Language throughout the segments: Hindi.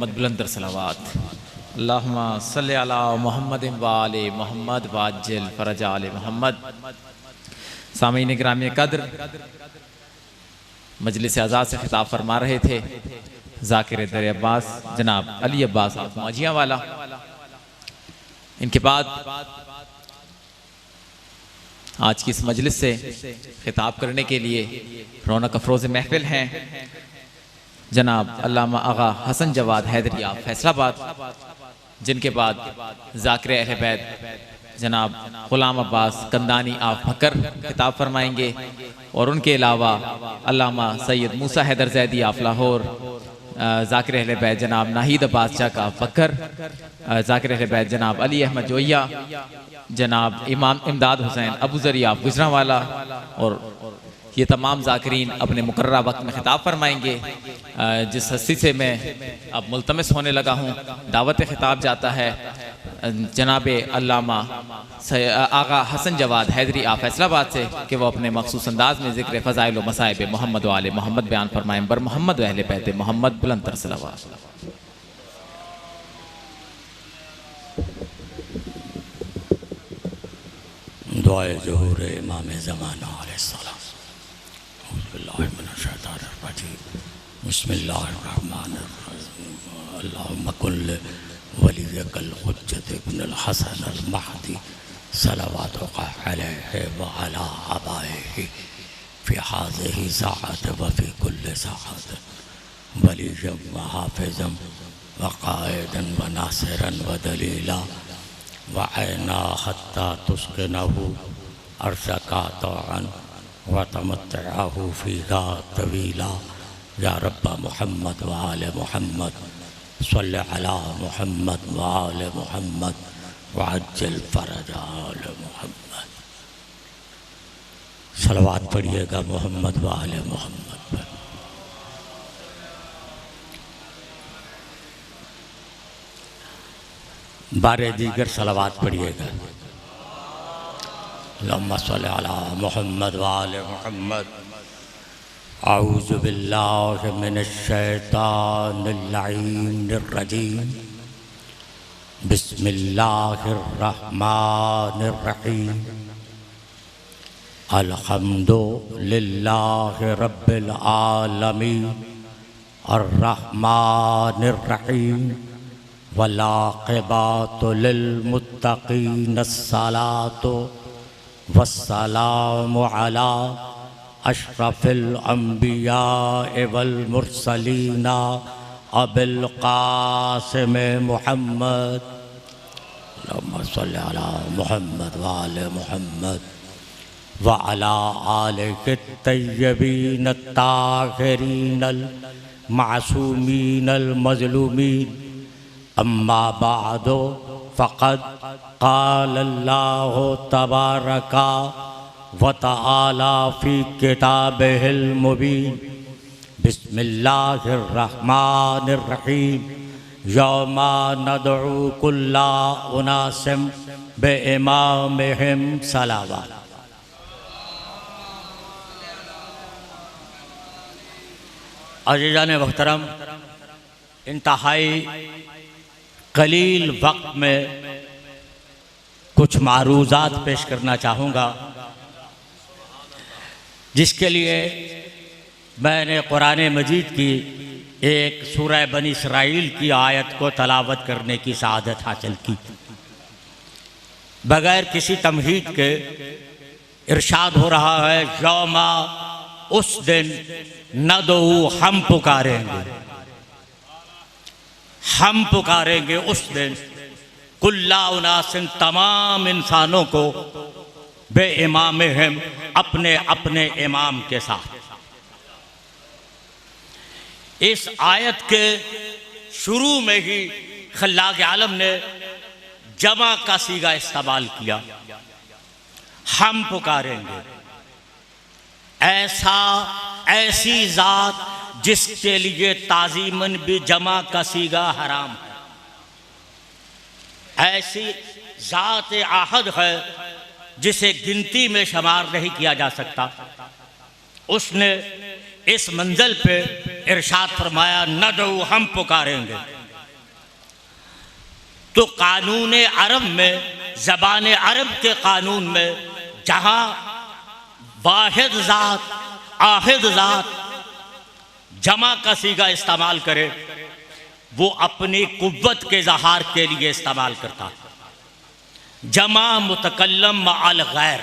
मोहम्मद बुलंदर सलावात। अल्लाहुम्मा सल्लि अला मोहम्मद व आले मोहम्मद वाजिल फरज आले मोहम्मद। सामीन ग्रामी कद्र, मजलिस आज़ाद से खिताब फरमा रहे थे ज़ाकिर दर अब्बास जनाब अली अब्बास माजिया वाला। इनके बाद आज की इस मजलिस से खिताब करने के लिए रौनक अफरोज़ महफिल हैं जनाब अल्लामा आगा हसन जवाद हैदरी आप फैसलाबाद, जिनके बाद ज़ाकिर अहले बैत जनाब ग़ुलाम अब्बास कंदानी आप फकर खिताब फरमाएंगे और उनके अलावा अल्लामा सैयद मूसा हैदर जैदी आप लाहौर, ज़ाकिर अहले बैत जनाब नाहिद अब्बास चक आप फकर, ज़ाकिर अहले बैत जनाब अली अहमद जोइया, जनाब इमाम इमदाद हुसैन अबू ज़री आप गुजरांवाला और ये तमाम ज़ाकिरीन अपने मुकर्ररा वक्त में खिताब फरमाएंगे। जिस हस्ती से मैं अब मुल्तमस होने लगा हूँ, दावत खिताब जाता है जनाब अल्लामा आगा हसन जवाद हैदरी आप फैसलाबाद से कि वो अपने मखसूस अंदाज में ज़िक्र फ़ज़ाइल व मसाइब मोहम्मद व आले मोहम्मद बयान फरमाएं बर मोहम्मद व अहले बैत मोहम्मद बुलंदर सलावात। दुआए ज़ुहूर इमाम ज़माना अलैहिस्सलाम। बिस्मिल्लाहिर्रहमानिर्रहीम। अल्लाहुम्मा कुल्ल वलियकल हुज्जत इब्नुल हसन अल महदी सलवातुका अलैहि व अला आबाइहि फी हाज़िही साअत व फी कुल्लि साअत वलिय्यन व हाफ़िज़न व क़ाइदन व नासिरन व दलीला व ऐना हत्ता तुस्किनहु अर्ज़का तौअन व तमत्तअहु फ़ीहा तवीला। या रब्बा मुहम्मद व आले मुहम्मद सल्लि अला मुहम्मद व आले मुहम्मद व अज्जिल फ़रज आले मुहम्मद। सलवात पढ़िएगा मोहम्मद व आले मोहम्मद पर। बारे दीगर सलवात पढ़िएगा। अल्लाहुम्मा सल्लि अला मुहम्मद व आले मुहम्मद। औज़ु बिल्लाहि मिनश शैतानिर लईनिर रजीम। बिस्मिल्लाहिर रहमानिर रहीम। अल्हम्दुलिल्लाहि रब्बिल आलमीन अर्रहमानिर रहीम वल आक़िबतु लिल मुत्तक़ीन अस्सलातु वस्सलामु अला अशरफिल अंबिया वल मुरसलीन अबिल क़ासिम मुहम्मद। अल्लाहुम्मा सल्लि अला मुहम्मद व आले मुहम्मद व अला आलिहि तय्यबीन ताहिरीन अल मासूमीन अल मज़लूमीन। अम्मा बादो फ़क़द क़ाल अल्लाहु तबारका व तआला फ़ी किताबिहिल मुबीन। बिस्मिल्लाहिर रहमानिर रहीम। यौमा नदउ कुल्ला उनासिम बिइमामिहिम सलावत। अज़ीज़ान मोहतरम, इंतहाई कलील वक्त में कुछ मारूज़ात पेश करना चाहूँगा, जिसके लिए मैंने कुरान मजीद की एक सूरह बनी इसराइल की आयत को तलावत करने की सआदत हासिल की। बगैर किसी तमहीद के इरशाद हो रहा है, यौमा उस दिन नदऊ हम पुकारेंगे, हम पुकारेंगे उस दिन कुल्ला उनासिन तमाम इंसानों को बे इमामिहिम अपने अपने इमाम के साथ। इस आयत के शुरू में ही खल्लाक़ आलम ने जमा का सीगा इस्तेमाल किया, हम पुकारेंगे। ऐसी ज़ात जिसके लिए ताज़ीमन भी जमा का सीगा हराम है, ऐसी ज़ात आहद है जिसे गिनती में शुमार नहीं किया जा सकता। उसने इस मंजिल पे इरशाद फरमाया, नदऊ हम पुकारेंगे। तो कानून अरब में, ज़बान अरब के कानून में जहाँ वाहिद ज़ात, आहिद ज़ात जमा का सीगा इस्तेमाल करे, वो अपनी कुव्वत के इज़हार के लिए इस्तेमाल करता है। जमा मुतकल्लम मअल गैर,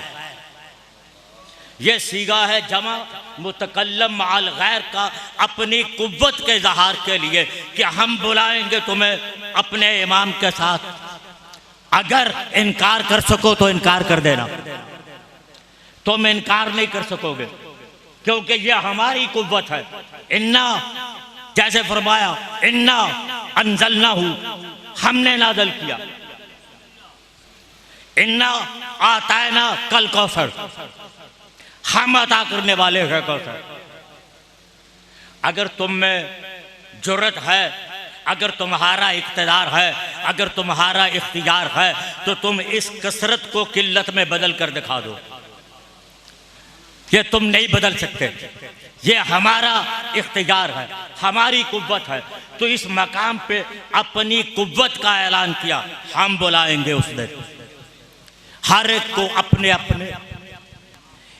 ये सीगा है जमा मुतकल्लम मअल गैर का, अपनी कुव्वत के इज़हार के लिए कि हम बुलाएंगे तुम्हें अपने इमाम के साथ, अगर इनकार कर सको तो इनकार कर देना, तुम इनकार नहीं कर सकोगे क्योंकि ये हमारी कुव्वत है। इन्ना, जैसे फरमाया इन्ना अंज़लनाहु, हमने नाज़िल किया, इन्ना आताना कल कौसर, हम अता करने वाले हैं कौसर। अगर तुम में जुर्रत है, अगर तुम्हारा इख्तियार है, अगर तुम्हारा इख्तियार है, तो तुम इस कसरत को किल्लत में बदल कर दिखा दो। ये तुम नहीं बदल सकते, ये हमारा इख्तियार है, हमारी कुव्वत है। तो इस मकाम पे अपनी कुव्वत का ऐलान किया, हम बुलाएंगे उस दिन हर एक को अपने अपने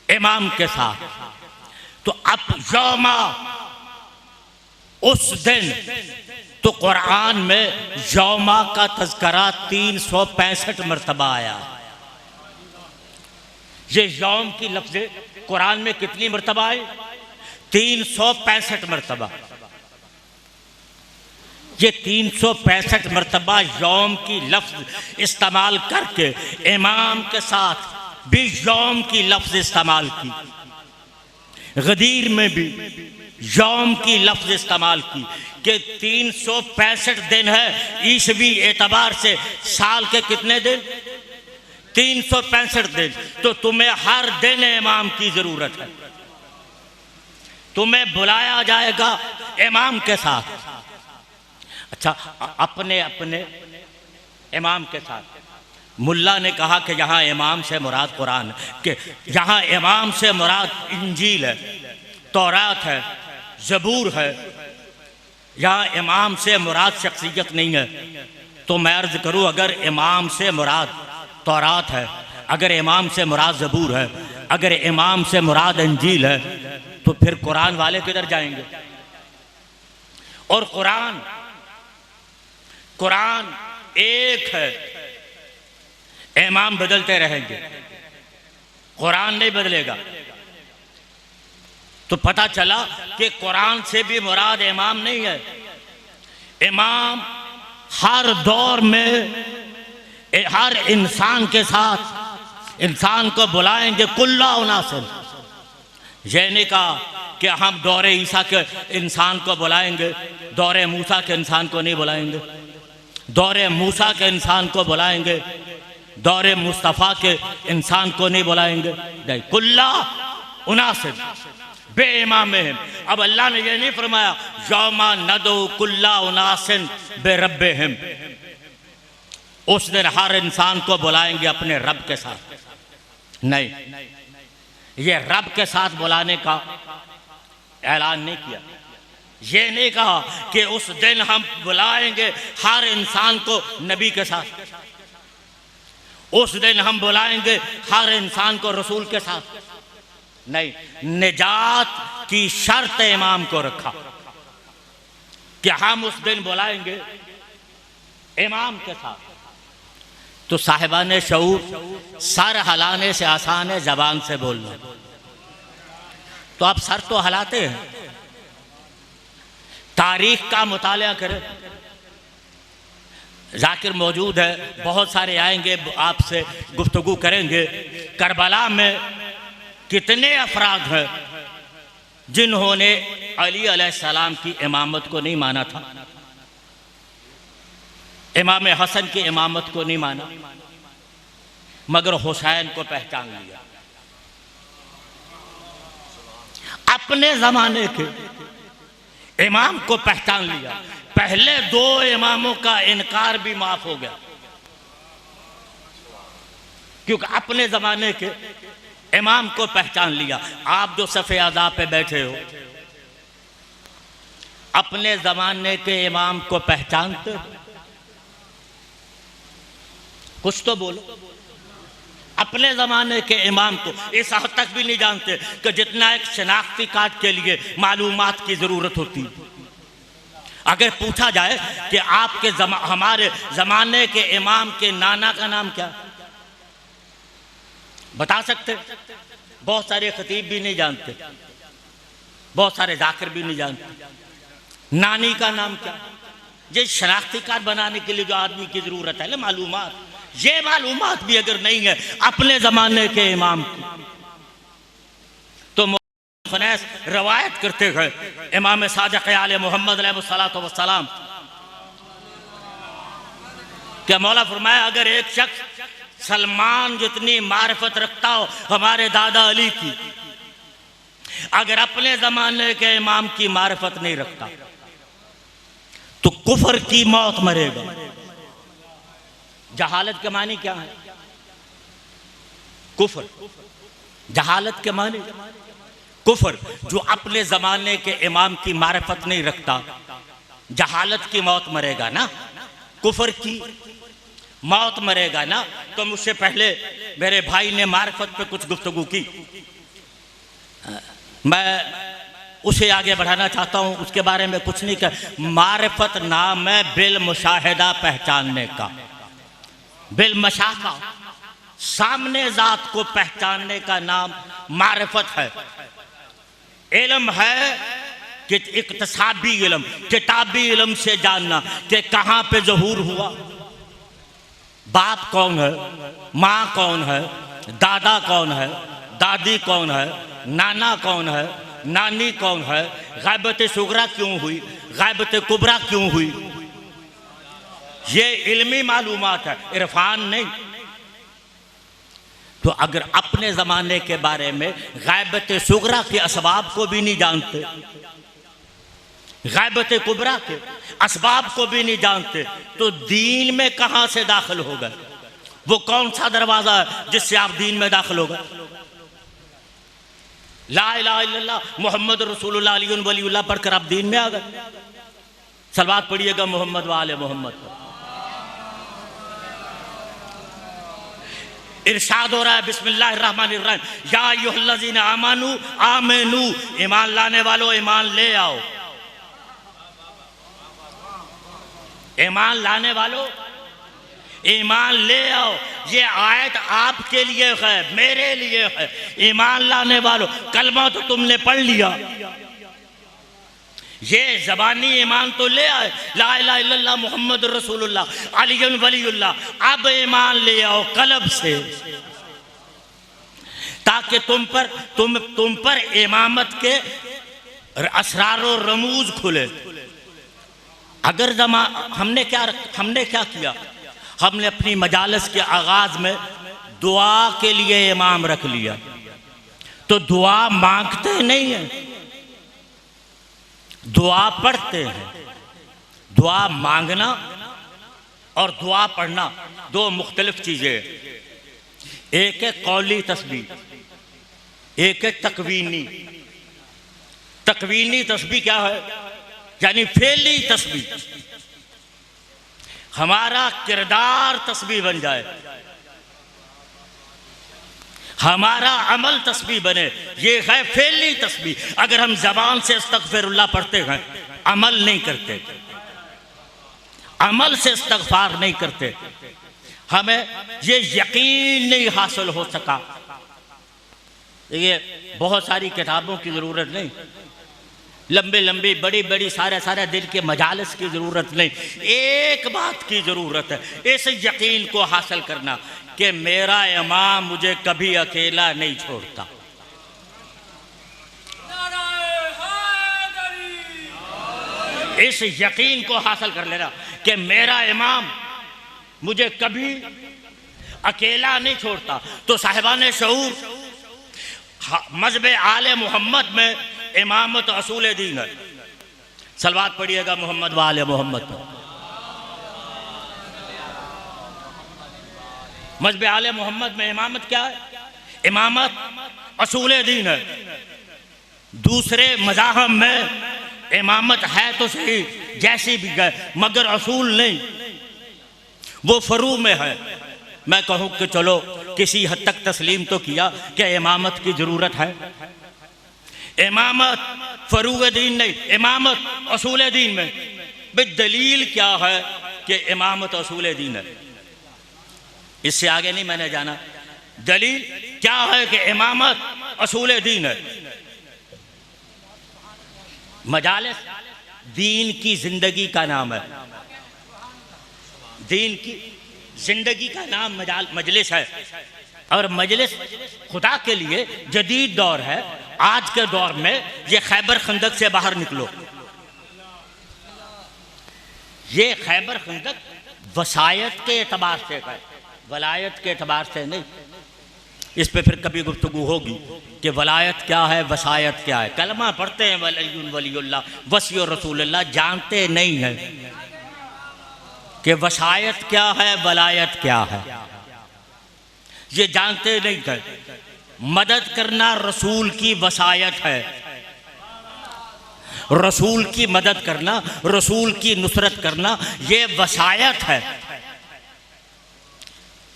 इमाम के साथ। तो अब यौमा, उस दिन, तो कुरान में यौमा का तज़किरा 365 मरतबा आया। ये यौम की लफ्ज़ कुरान में कितनी मरतबा आई? 365 मरतबा। ये 365 मरतबा यौम की लफ्ज़ इस्तेमाल करके इमाम के साथ भी यौम की लफ्ज़ इस्तेमाल की, गदीर में भी यौम की लफ्ज़ इस्तेमाल की कि 365 दिन है ईसवी एतबार से, साल के कितने दिन? 365 दिन। तो तुम्हें हर दिन इमाम की जरूरत है, तुम्हें बुलाया जाएगा इमाम के साथ। अच्छा, अपने अपने इमाम के साथ। मुल्ला ने कहा कि यहाँ इमाम से मुराद कुरान, कि यहाँ इमाम से मुराद इंजील है, तौरात है, ज़बूर है, यहाँ इमाम से मुराद शख्सियत नहीं है। तो मैं अर्ज़ करूँ, अगर इमाम से मुराद तौरात है, अगर इमाम से मुराद ज़बूर है, अगर इमाम से मुराद इंजील है, तो फिर कुरान वाले किधर जाएंगे? और कुरान एक है, इमाम बदलते रहेंगे, कुरान नहीं बदलेगा। तो पता चला कि कुरान से भी मुराद इमाम नहीं है। इमाम हर दौर में हर इंसान के साथ, इंसान को बुलाएंगे कुल्ला उनासिन। यह नहीं कहा कि हम दौरे ईसा के इंसान को बुलाएंगे, दौरे मूसा के इंसान को नहीं बुलाएंगे, दौरे मूसा के इंसान को बुलाएंगे, दौरे मुस्तफ़ा के इंसान को नहीं बुलाएंगे। नहीं, कुल्ला उनासिन बे इमाम है। अब अल्लाह ने यह नहीं फरमाया यौमा नदो कुल्ला उनासिन बे रब्बे हिम, उस दिन हर इंसान को बुलाएंगे अपने रब के साथ। नहीं, ये रब के साथ बुलाने का ऐलान नहीं किया। ये नहीं कहा कि उस दिन हम बुलाएंगे हर इंसान को नबी के साथ, उस दिन हम बुलाएंगे हर इंसान को रसूल के साथ। नहीं, निजात की शर्त इमाम को रखा कि हम उस दिन बुलाएंगे इमाम के साथ। तो साहिबाने शऊर, सर हिलाने से आसान है जबान से बोलना। तो आप सर तो हिलाते हैं, तारीख का मुताला करें। जाकिर मौजूद है, बहुत सारे आएंगे, आपसे गुफ्तगू करेंगे। करबला में कितने अफराद हैं जिन्होंने अली अलैहिस्सलाम की इमामत को नहीं माना था, इमाम हसन की इमामत को नहीं माना, मगर हुसैन को पहचान लिया। अपने जमाने के इमाम को पहचान लिया। पहले दो इमामों का इनकार भी माफ हो गया, क्योंकि अपने जमाने के इमाम को पहचान लिया। आप जो सफ़े आज़ा पे बैठे हो, अपने जमाने के इमाम को पहचानते हो? कुछ तो बोलो। अपने ज़माने के इमाम को इस हद तक भी नहीं जानते कि जितना एक शनाख्ती कार्ड के लिए मालूमात की ज़रूरत होती। अगर पूछा जाए कि आपके हमारे ज़माने के इमाम के नाना का नाम क्या, बता सकते? बहुत सारे खतीब भी नहीं जानते, बहुत सारे जाकिर भी नहीं जानते। नानी का नाम क्या? ये शनाख्ती कार्ड बनाने के लिए जो आदमी की ज़रूरत है ना मालूमात, ये मालूमात भी अगर नहीं है अपने ज़माने के इमाम की, तो फनैस रवायत करते गए इमाम सादिक़ आले मोहम्मद अलैहिस्सलातु वस्सलाम क्या मौला फरमाया, अगर एक शख्स सलमान जितनी मारिफत रखता हो हमारे दादा अली की, अगर अपने ज़माने के इमाम की मारिफत नहीं रखता तो कुफर की मौत मरेगा। जहालत के मानी क्या है? कुफर। जहालत के मानी कुफर। जो अपने जमाने के इमाम की मारिफत नहीं रखता, जहालत की मौत मरेगा ना, कुफर की मौत मरेगा ना। तो मुझसे पहले मेरे भाई ने मारिफत पे कुछ गुफ्तगू की, मैं उसे आगे बढ़ाना चाहता हूं। उसके बारे में कुछ नहीं कर। मारिफत नाम है बिल मुशाहिदा पहचानने का, बिल मशाका, सामने जात को पहचानने का नाम मारिफत है। इल्म है कि इक्तसाबी इल्म, किताबी इल्म से जानना कि कहाँ पे ज़हूर हुआ, बाप कौन है, माँ कौन है, दादा कौन है, दादी कौन है, नाना कौन है, नानी कौन है, गैबत सुगरा क्यों हुई, गैबत कुबरा क्यों हुई। ये इल्मी मालूमात है, इरफान नहीं। तो अगर अपने ज़माने के बारे में गैबत सुगरा के असबाब को भी नहीं जानते, गैबत कुबरा के असबाब को भी नहीं जानते, तो दीन में कहाँ से दाखिल हो गए? वो कौन सा दरवाज़ा है जिससे आप दीन में दाखिल हो गए? ला इलाहा इल्लल्लाह मुहम्मद रसूलुल्लाह अली वलीउल्लाह पढ़कर आप दीन में आ गए। सलवात पढ़िएगा मोहम्मद वाले मोहम्मद पर। इरशाद हो रहा है बिस्मिल्लाहिर्रहमानिर्रहीम, या अय्युहल्लज़ीना आमनू आमिनू, ईमान लाने वालों ईमान ले आओ। ईमान लाने वालों ईमान ले आओ। ये आयत आपके लिए है, मेरे लिए है। ईमान लाने वालों, कलमा तो तुमने पढ़ लिया, ये ज़बानी ईमान तो ले आए, ला इलाहा इल्लल्लाह मुहम्मद रसूलुल्लाह अली वलीउल्लाह। अब ईमान ले आओ कल्ब से, ताकि तुम पर इमामत के असरार और रमूज खुले। अगर हमने क्या किया? हमने अपनी मजालिस के आगाज में दुआ के लिए इमाम रख लिया। तो दुआ मांगते नहीं है, दुआ पढ़ते हैं। दुआ मांगना और दुआ पढ़ना दो मुख्तलिफ चीजें हैं। एक है कौली तस्बीह, एक है तकवीनी। तकवीनी तस्बीह क्या है? यानी फेली तस्बीह, हमारा किरदार तस्बीह बन जाए, हमारा अमल तस्बीह बने। ये है फेली तस्बीह। अगर हम जबान से अस्तगफिरुल्लाह पढ़ते हैं, अमल नहीं करते, अमल से इस्तगफार नहीं करते, हमें ये यकीन नहीं हासिल हो सका। ये बहुत सारी किताबों की ज़रूरत नहीं, लंबी लंबी बड़ी बड़ी सारे दिन के मजालिस की ज़रूरत नहीं। एक बात की ज़रूरत है, इस यकीन को हासिल करना कि मेरा इमाम मुझे कभी अकेला नहीं छोड़ता। इस यकीन को हासिल कर लेना कि मेरा इमाम मुझे कभी अकेला नहीं छोड़ता। तो साहिबान शऊर, मज़हब आले मोहम्मद में इमामत असूल दीन है। सलवात पढ़िएगा मोहम्मद वाले मोहम्मद पर। मज़हब आले मोहम्मद में इमामत क्या है? इमामत असूल दीन है। दूसरे मज़ाहब में इमामत है तो सही जैसी भी है, मगर असूल नहीं, वो फरू में है। मैं कहूँ कि चलो किसी हद तक तस्लीम तो किया कि इमामत की ज़रूरत है। इमामत फरूग दीन नहीं, इमामत असूल दीन में। भाई दलील क्या है कि इमामत असूल दीन है? इससे आगे नहीं मैंने जाना। दलील क्या है कि इमामत असूल दीन है? मजालिस दीन की जिंदगी का नाम है। दीन की जिंदगी का नाम मजलिस है। और मजलिस खुदा के लिए जदीद दौर है। आज के दौर में ये खैबर खंदक से बाहर निकलो। ये खैबर खंदक वसायत के एतबार से है, वलायत के एतबार से नहीं। इस पे फिर कभी गुफ्तगू होगी कि वलायत क्या है, वसायत क्या है। कलमा पढ़ते हैं वलीयुन वलीउल्लाह वसी रसूलुल्लाह, जानते नहीं हैं कि वसायत क्या है, वलायत क्या है। ये जानते नहीं हैं। मदद करना रसूल की वसायत है। रसूल की मदद करना, रसूल की नुसरत करना, ये वसायत है।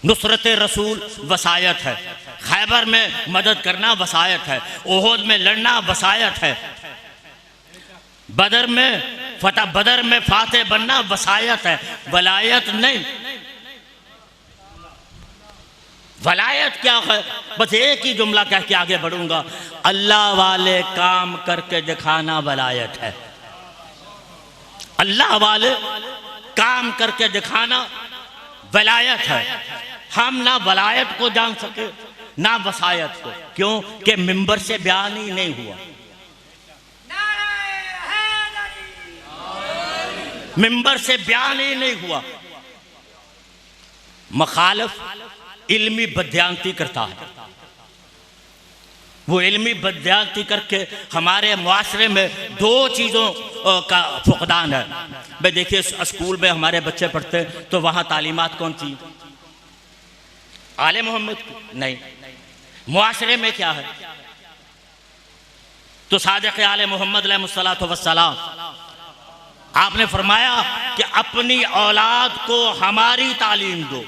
नुसरत रसूल वसायत है। खैबर में मदद करना वसायत है। ओहद में लड़ना वसायत है। बदर में फाते बनना वसायत है, वलायत नहीं। वलायत क्या है? बस एक ही जुमला कह के आगे बढ़ूंगा, अल्लाह वाले काम करके दिखाना वलायत है। अल्लाह वाले काम करके दिखाना वलायत है। हम ना वलायत को जान सके ना वसायत को। क्यों? कि मिंबर से बयान ही नहीं हुआ। मिंबर से बयान ही नहीं हुआ। मुखालिफ इल्मी बदयांती करता है। वो इल्मी बदयांती करके हमारे मुआशरे में दो चीज़ों का फुकदान है। भाई देखिए, स्कूल में हमारे बच्चे पढ़ते हैं तो वहाँ तालीमात कौन सी? आले मोहम्मद की नहीं। मुआशरे में क्या है? तो सादिक़ आले मोहम्मद अलैहिस्सलातु वस्सलाम, आपने फरमाया कि अपनी औलाद को हमारी तालीम दो,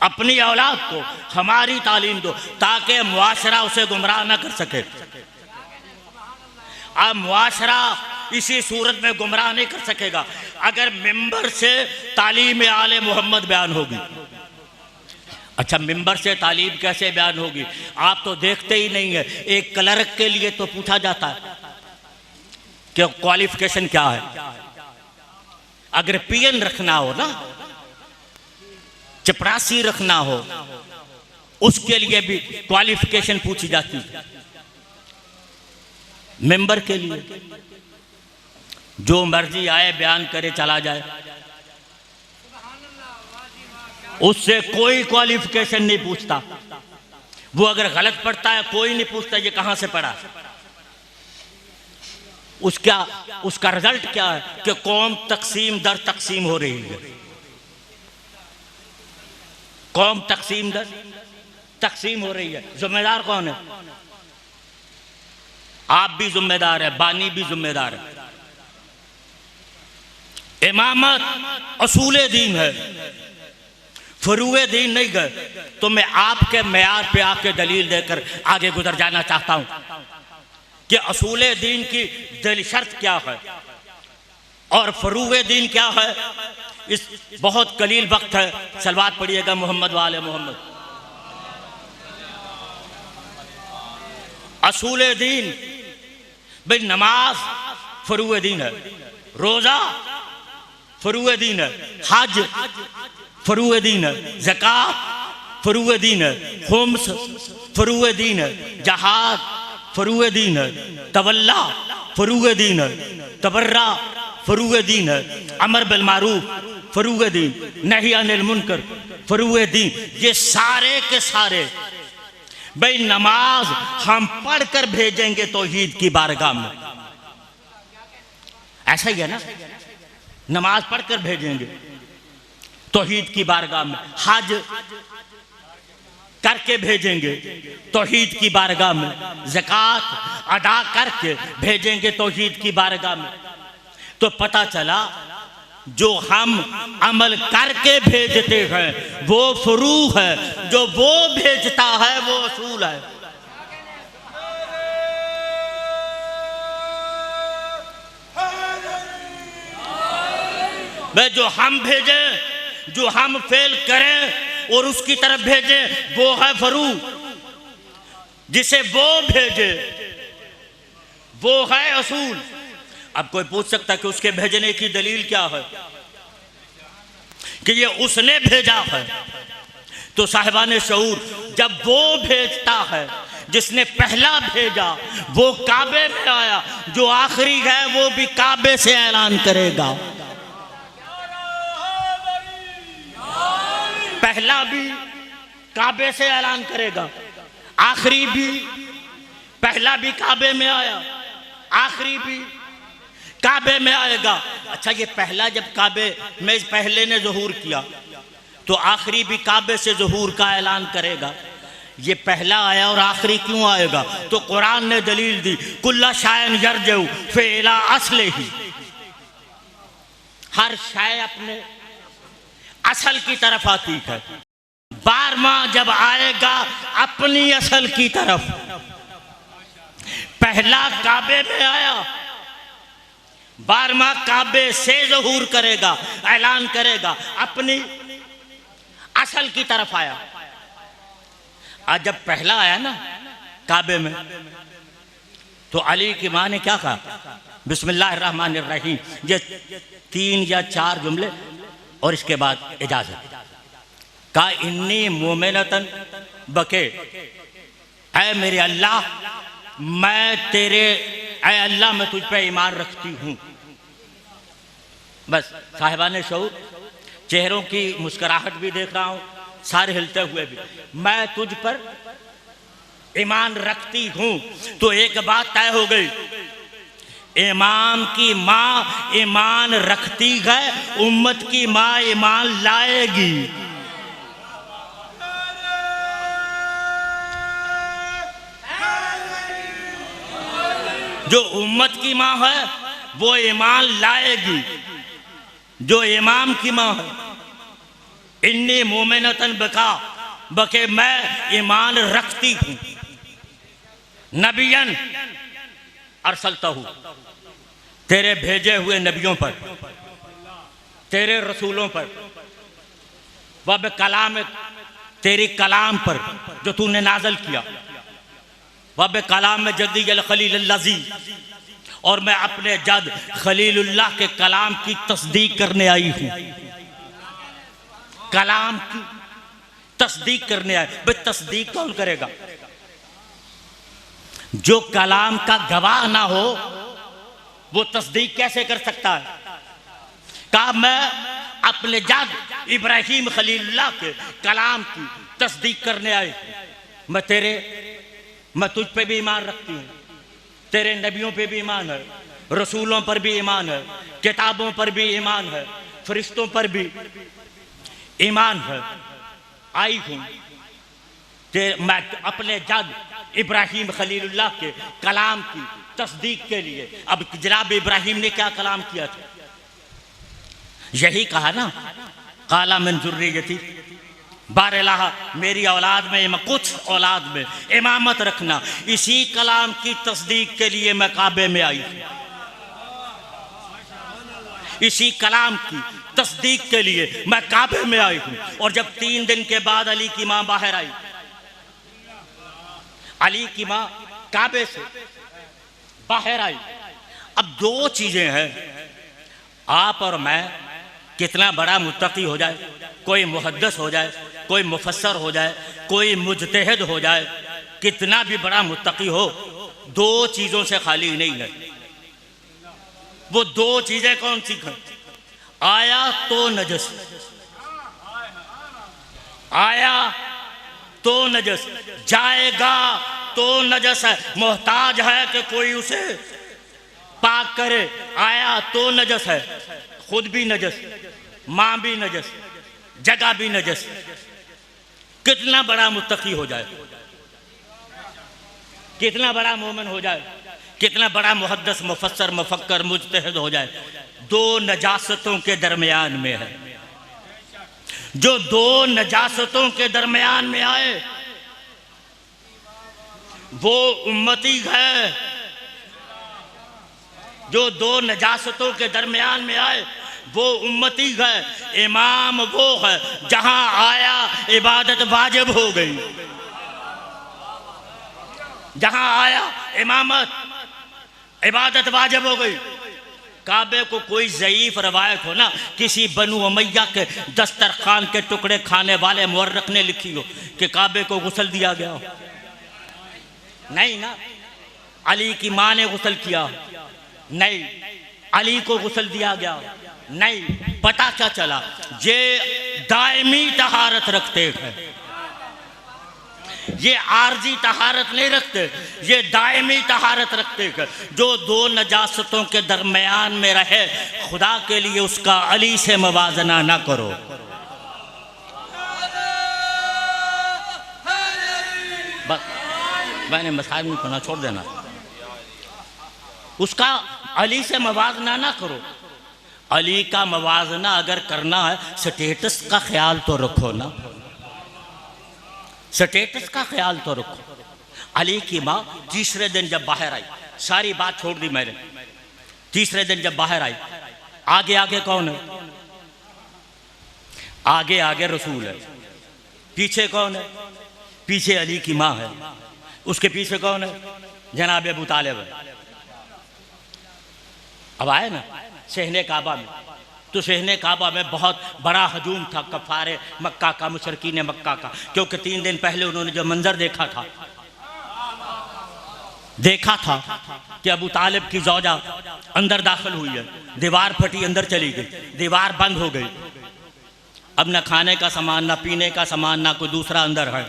अपनी औलाद को हमारी तालीम दो, ताकि मुआशरा उसे गुमराह न कर सके। अब मुआशरा इसी सूरत में गुमराह नहीं कर सकेगा अगर मिंबर से तालीम आले मोहम्मद बयान होगी। अच्छा, मिंबर से तालीम कैसे बयान होगी? आप तो देखते ही नहीं है। एक क्लर्क के लिए तो पूछा जाता है कि क्वालिफिकेशन क्या है। अगर पीएन रखना हो ना, चपरासी रखना हो, उसके लिए भी क्वालिफिकेशन पूछी जाती है। मेंबर के लिए जो मर्जी आए बयान करे चला जाए, उससे कोई क्वालिफिकेशन नहीं पूछता। वो अगर गलत पढ़ता है कोई नहीं पूछता ये कहां से पढ़ा। उसका रिजल्ट क्या है कि कौम तकसीम दर तकसीम हो रही है। कौम तकसीम दर तकसीम हो रही है। जिम्मेदार कौन है? आप भी जिम्मेदार है, बानी भी जिम्मेदार है। इमामत असूल दीन है, फरूए दीन नहीं गए। तो मैं आपके मेयार पे आके दलील देकर आगे गुजर जाना चाहता हूं कि असूल दीन की दलील शर्त क्या है और फरूए दीन क्या है। इस बहुत कलील वक्त है, सलवात पढ़िएगा मोहम्मद वाले मोहम्मद। असूल दीन भाई, नमाज फरूए दीन है, रोजा फरूए दीन है, हज फरूए दीन है, ज़कात फरूए दीन है, खुम्स फरूए दीन है, जहाद फरूए दीन है, तवल्ला फरूए दीन है, तबर्रा फरूए दीन है, अमर बिल मारूफ फरूए दीन, नही अनिल मुनकर फरूए दीन। ये सारे के सारे भाई नमाज हम पढ़कर भेजेंगे तौहीद की बारगाह में। ऐसा ही है ना, नमाज पढ़कर भेजेंगे तौहीद की बारगाह में, हज करके भेजेंगे तौहीद की बारगाह में, ज़कात अदा करके भेजेंगे तौहीद की बारगाह में। तो पता चला जो हम अमल करके भेजते हैं वो फरूख है, जो वो भेजता है वो असूल है। वे जो हम भेजें, जो हम फेल करें और उसकी तरफ भेजें वो है फरूख, जिसे वो भेजे वो है असूल। अब कोई पूछ सकता है कि उसके भेजने की दलील क्या है, कि ये उसने भेजा है। तो साहिबान शऊर, जब वो भेजता है, जिसने पहला भेजा वो काबे में आया, जो आखिरी है वो भी काबे से ऐलान करेगा। पहला भी काबे से ऐलान करेगा, आखिरी भी। पहला भी काबे में आया, आखिरी भी काबे में आएगा। अच्छा, ये पहला जब काबे में पहले ने ज़हूर किया तो आखिरी भी काबे से ज़हूर का ऐलान करेगा। ये पहला आया और आखिरी क्यों आएगा? तो कुरान ने दलील दी, कुल्ला शायन यरजउ फेला असले ही, हर शाय अपने असल की तरफ आती है। 12वां जब आएगा अपनी असल की तरफ। पहला काबे में आया, 12वां काबे से ज़हूर करेगा, ऐलान करेगा, अपनी असल की तरफ आया। आज जब पहला आया ना काबे में, तो अली की माँ ने क्या कहा? बिस्मिल्लाहिर्रहमानिर्रहीम। ये 3 या 4 जुमले और इसके बाद इजाजत। कहा इन्नी मोमिनतन बके, ऐ मेरे अल्लाह, मैं तेरे, ऐ अल्लाह मैं तुझ पे ईमान रखती हूँ। बस साहिबान शऊर, चेहरों की मुस्कुराहट भी देख रहा हूँ, सारे हिलते हुए भी, मैं तुझ पर ईमान रखती हूँ। तो एक बात तय हो गई, इमाम की माँ ईमान रखती है, उम्मत की माँ ईमान लाएगी। जो उम्मत की माँ है वो ईमान लाएगी, जो इमाम की माँ है। इन्नी मोमिनतन बका बके, मैं ईमान रखती हूँ। नबियन अरसलतहु, तेरे भेजे हुए नबियों पर, तेरे रसूलों पर, वब कलाम, तेरी कलाम पर जो तूने नाजल किया, वब कलाम में जद्दी खलीलुल्लाजी, और मैं अपने जद खलीलुल्लाह के कलाम की तस्दीक करने आई हूँ। कलाम की तस्दीक करने आए। भाई तस्दीक कौन करेगा? जो कलाम का गवाह ना हो वो तस्दीक कैसे कर सकता है? कहा मैं अपने जद इब्राहिम खलीलुल्लाह के कलाम की तस्दीक करने आई। मैं तुझ पे भी ईमान रखती हूँ, तेरे नबियों पे भी ईमान है, रसूलों पर भी ईमान है, किताबों पर भी ईमान है, फरिश्तों पर भी ईमान है। आई हूँ मैं अपने जद इब्राहिम खलीलुल्लाह के कलाम की तस्दीक के लिए। अब जनाब इब्राहिम ने क्या कलाम किया था? यही कहा ना, काला मिन ज़ुर्रियती, बारलाह, मेरी औलाद में, कुछ औलाद में इमामत रखना। इसी कलाम की तस्दीक के लिए मैं काबे में आई हूँ। इसी कलाम की तस्दीक के लिए मैं काबे में आई हूँ। और जब 3 दिन के बाद अली की माँ बाहर आई, अली की माँ काबे से बाहर आई। अब 2 चीजें हैं, आप और मैं, कितना बड़ा मुत्तकी हो जाए, कोई मुहद्दिस हो जाए, कोई मुफस्सर हो जाए, कोई मुज्तहिद हो जाए, कितना भी बड़ा मुत्तकी हो, 2 चीजों से खाली नहीं है। वो 2 चीजें कौन सी हैं? आया तो नजस, आया तो नजस, जाएगा तो नजस है, मोहताज है कि कोई उसे पाक करे। आया तो नजस है, खुद भी नजस, माँ भी नजस, जगह भी नजस। कितना बड़ा मुत्तकी हो जाए, कितना बड़ा मोमिन हो जाए, कितना बड़ा मुहद्दिस, मुफस्सर, मुफक्कर, मुज्तहिद हो जाए, दो नजासतों के दरमियान में है, जो दो नजासतों के दरमियान में आए वो उम्मती है। जो दो नजासतों के दरमियान में आए वो उम्मती है। इमाम वो है जहां आया इबादत वाजिब हो गई, जहां आया इमामत इबादत वाजिब हो गई। काबे को कोई ज़ईफ रवायत हो ना, किसी बनु उमैया के दस्तरखान के टुकड़े खाने वाले मुअर्रिख ने लिखी हो कि काबे को गुस्ल दिया गया हो, नहीं ना। अली की माँ ने गुस्ल किया, नहीं। अली को गुस्ल दिया गया, नहीं। पता क्या चला, ये दायमी तहारत रखते हैं, ये आर्जी तहारत नहीं रखते, ये दायमी तहारत रखते हैं। जो दो नजासतों के दरमियान में रहे, खुदा के लिए उसका अली से मवाजना ना करो। बस मैंने मसाइल नहीं पढ़ना, छोड़ देना। उसका अली से मवाजना ना करो। अली का मवाजना अगर करना है, स्टेटस का ख्याल तो रखो ना, स्टेटस का ख्याल तो रखो। अली की माँ तीसरे दिन जब बाहर आई, सारी बात छोड़ दी मैंने, तीसरे दिन जब बाहर आई, आगे आगे कौन है? आगे आगे रसूल है, पीछे कौन है? पीछे अली की माँ है, उसके पीछे कौन है? जनाब अबू तालिब है। अब आए ना शहने काबा में, तो शहने काबा में बहुत बड़ा हजूम था कफ़ारे मक्का का, मुशरकीन मक्का का, क्योंकि 3 दिन पहले उन्होंने जो मंजर देखा था कि अबू तालिब की ज़ौजा अंदर दाखिल हुई है, दीवार फटी, अंदर चली गई, दीवार बंद हो गई। अब न खाने का सामान, न पीने का सामान, ना कोई दूसरा अंदर है।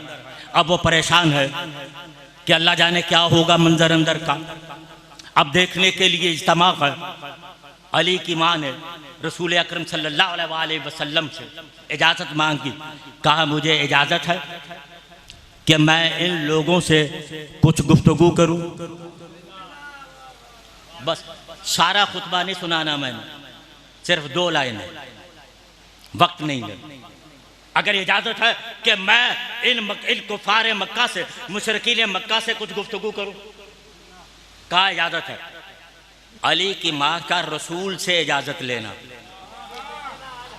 अब वो परेशान है कि अल्लाह जाने क्या होगा मंजर अंदर का। अब देखने के लिए इज्तिमा है। अली की माँ ने रसूल अकरम सल्लल्लाहु अलैहि वसल्लम से इजाज़त मांगी, कहा मुझे इजाज़त है कि मैं इन लोगों से कुछ गुफ्तगू करूं। बस सारा खुतबा नहीं सुनाना मैंने, सिर्फ 2 लाइनें, वक्त नहीं है। अगर इजाज़त है कि मैं इन कुफार मक्का से, मुशरिकीन मक्का से कुछ गुफ्तगू करूं, कहा इजाज़त है। अली की माँ का रसूल से इजाज़त लेना,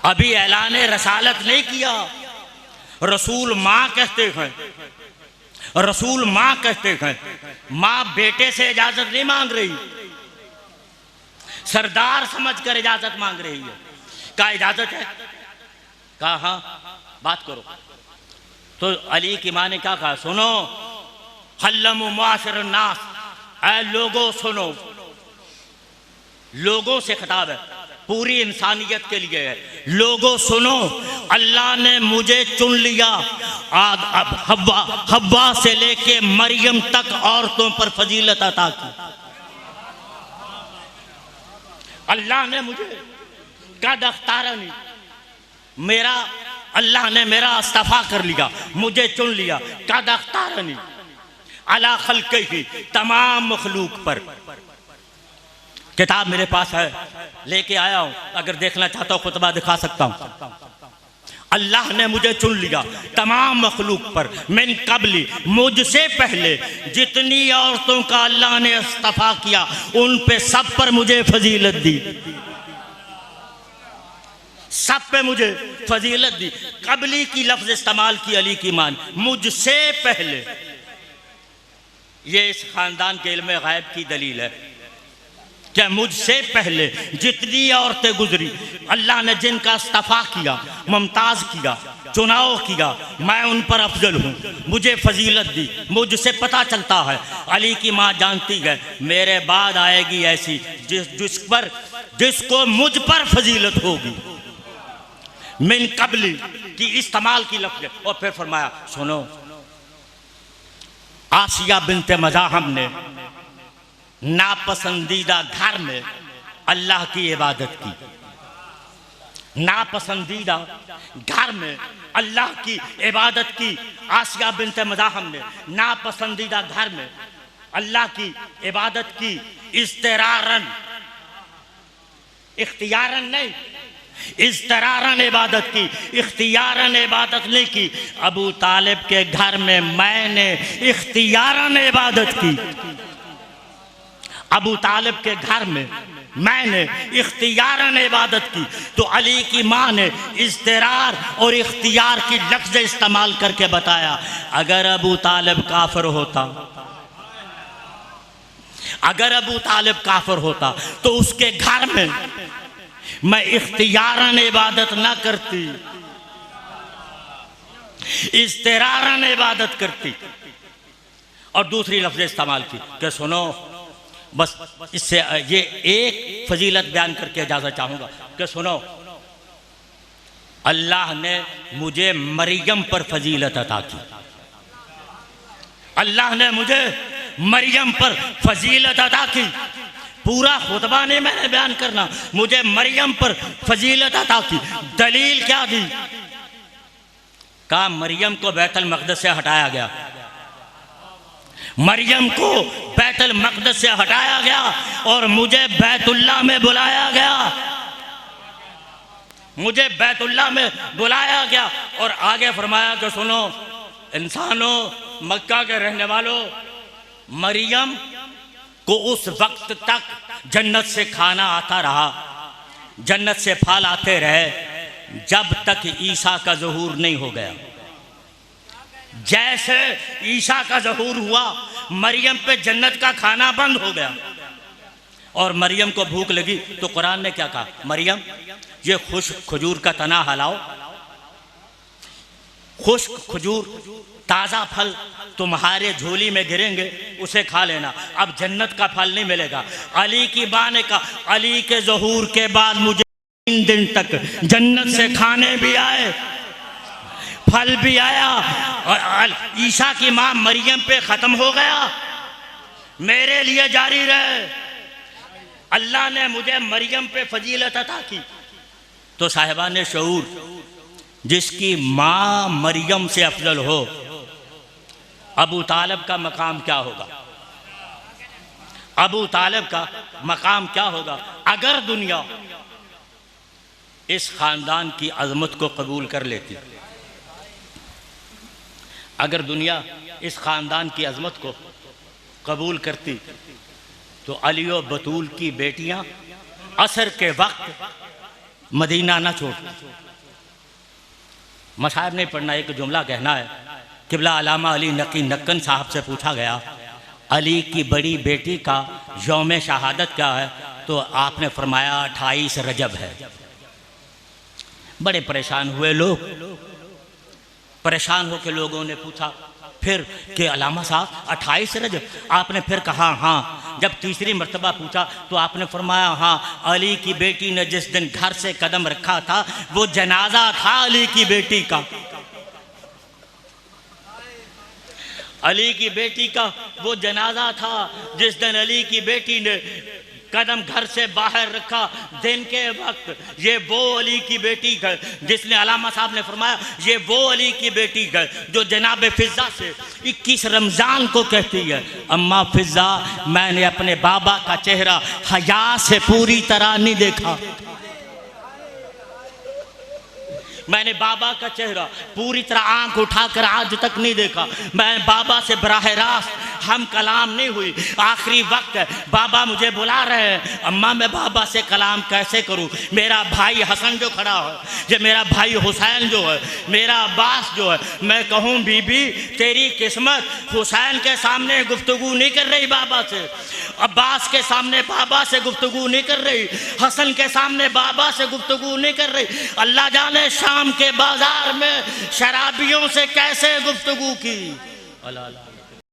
अभी ऐलान रसालत नहीं किया। रसूल माँ कहते हैं, रसूल माँ कहते हैं। माँ बेटे से इजाज़त नहीं मांग रही, सरदार समझकर इजाज़त मांग रही है। कहा इजाज़त है? कहा हाँ, बात करो। तो अली की माँ ने क्या कहा? सुनो, हल्लमु मुआशिर नास, ऐ लोगों सुनो। लोगों से खिताब है, पूरी इंसानियत के लिए है। लोगों सुनो, अल्लाह ने मुझे चुन लिया, हव्वा से लेके मरियम तक औरतों पर फजीलत अता की। अल्लाह ने मुझे कद अख्तारनी, मेरा अल्लाह ने मेरा इस्तिफा कर लिया, मुझे चुन लिया। कद अख्तारनी अला खल्क़िही, तमाम मखलूक पर। किताब मेरे पास है, लेके आया हूं, अगर देखना चाहता हूं खुतबा दिखा सकता हूं। अल्लाह ने मुझे चुन लिया तमाम मखलूक पर, मिन कबली, मुझसे पहले जितनी औरतों का अल्लाह ने इस्तिफा किया उन पे सब पर मुझे फजीलत दी, सब पे मुझे फजीलत दी। कबली की लफ्ज इस्तेमाल की अली की मान, मुझसे पहले। ये इस खानदान के इल्म गैब की दलील है क्या मुझसे पहले जितनी औरतें गुजरी, अल्लाह ने जिनका इस्तिफा किया, मुमताज किया, चुनाव किया, मैं उन पर अफजल हूँ, मुझे फजीलत दी। मुझसे पता चलता है, अली की माँ जानती है, मेरे बाद आएगी ऐसी जिसको मुझ पर फजीलत होगी। मिन कबली की इस्तेमाल की लफ्ज़। और फिर फरमाया, सुनो, आसिया बिनते मज़ाहम ने नापसंदीदा घर में अल्लाह की इबादत की। नापसंदीदा घर में अल्लाह की इबादत की। आसिया बिनते मज़ाहम ने नापसंदीदा घर में अल्लाह की इबादत की। इस्तरारन, इख्तियारन नहीं, इज़्तिरारन इबादत की, इख्तियारन इबादत नहीं की। अबू तालिब के घर में मैंने इख्तियारन इबादत की। अबू तालिब के घर में मैंने इख्तियारन इबादत की। तो अली की माँ ने इज़्तिरार और इख्तियार की लफ्ज़ इस्तेमाल करके बताया, अगर अबू तालिब काफिर होता, अगर अबू तालिब काफिर होता तो उसके घर में मैं इख्तियारन इबादत ना करती, इज़्तिरारन इबादत करती। और दूसरी लफ्ज़ इस्तेमाल की कि सुनो, बस इससे ये एक फजीलत बयान करके इजाज़त चाहूँगा कि सुनो, अल्लाह ने मुझे मरियम पर फजीलत अता की। अल्लाह ने मुझे मरियम पर फजीलत अता की। पूरा खुतबा नहीं मैंने बयान करना, मुझे मरियम पर फजीलत अता की। दलील क्या दी? कहा मरियम को बैतुल मक़दस से हटाया गया, मरियम को बैतुल मक़दस से हटाया गया और मुझे बैतुल्लाह में बुलाया गया, मुझे बैतुल्लाह में बुलाया गया। और आगे फरमाया कि सुनो इंसानों, मक्का के रहने वालों, मरियम को उस वक्त तक जन्नत से खाना आता रहा, जन्नत से फल आते रहे, जब तक ईसा का ज़हूर नहीं हो गया। जैसे ईसा का ज़हूर हुआ, मरियम पे जन्नत का खाना बंद हो गया और मरियम को भूख लगी। तो कुरान ने क्या कहा? मरियम, ये खुश्क खजूर का तना हलाओ, खुश्क खजूर, ताज़ा फल तुम्हारे झोली में गिरेंगे, उसे खा लेना, अब जन्नत का फल नहीं मिलेगा। अली की माँ ने कहा, अली के ज़हूर के बाद मुझे 3 दिन तक जन्नत से खाने भी आए, फल भी आया, और ईसा की माँ मरियम पे ख़त्म हो गया, मेरे लिए जारी रहे। अल्लाह ने मुझे मरियम पे फजीलत अता की। तो साहिबान शऊर, जिसकी माँ मरियम से अफजल हो, अबू तालिब का मकाम क्या होगा? अबू तालिब का मकाम क्या होगा? अगर दुनिया इस खानदान की अजमत को कबूल कर लेती, अगर दुनिया इस खानदान की अजमत को कबूल करती, तो अली और बतूल की बेटियां असर के वक्त मदीना ना छोड़ती। मसाहब नहीं पढ़ना, एक जुमला कहना है। किबला अलामा अली नकी नक्कन साहब से पूछा गया, अली की बड़ी बेटी का यौम शहादत क्या है? तो आपने फरमाया 28 रजब है। बड़े परेशान हुए लोग, परेशान होकर लोगों ने पूछा फिर कि अलामा साहब 28 रजब? आपने फिर कहा हाँ। जब तीसरी मर्तबा पूछा तो आपने फरमाया हाँ, अली की बेटी ने जिस दिन घर से कदम रखा था वो जनाजा था अली की बेटी का, अली की बेटी का वो जनाजा था जिस दिन अली की बेटी ने कदम घर से बाहर रखा दिन के वक्त। ये वो अली की बेटी है जिसने, अलामा साहब ने फरमाया, ये वो अली की बेटी है जो जनाब फिजा से 21 रमज़ान को कहती है, अम्मा फिजा, मैंने अपने बाबा का चेहरा हया से पूरी तरह नहीं देखा, मैंने बाबा का चेहरा पूरी तरह आंख उठाकर आज तक नहीं देखा, मैं बाबा से बराह रास्त हम कलाम नहीं हुई। आखिरी वक्त है, बाबा मुझे बुला रहे हैं, अम्मा मैं बाबा से कलाम कैसे करूं? मेरा भाई हसन जो खड़ा है, ये मेरा भाई हुसैन जो है, मेरा अब्बास जो है, मैं कहूँ बीबी तेरी किस्मत हुसैन के सामने गुफ्तगू नहीं कर रही बाबा से, अब्बास के सामने बाबा से गुफ्तगू नहीं कर रही, हसन के सामने बाबा से गुफ्तगू नहीं कर रही। अल्लाह जाने शाम के बाजार में शराबियों से कैसे गुफ्तगू की। अल्लाह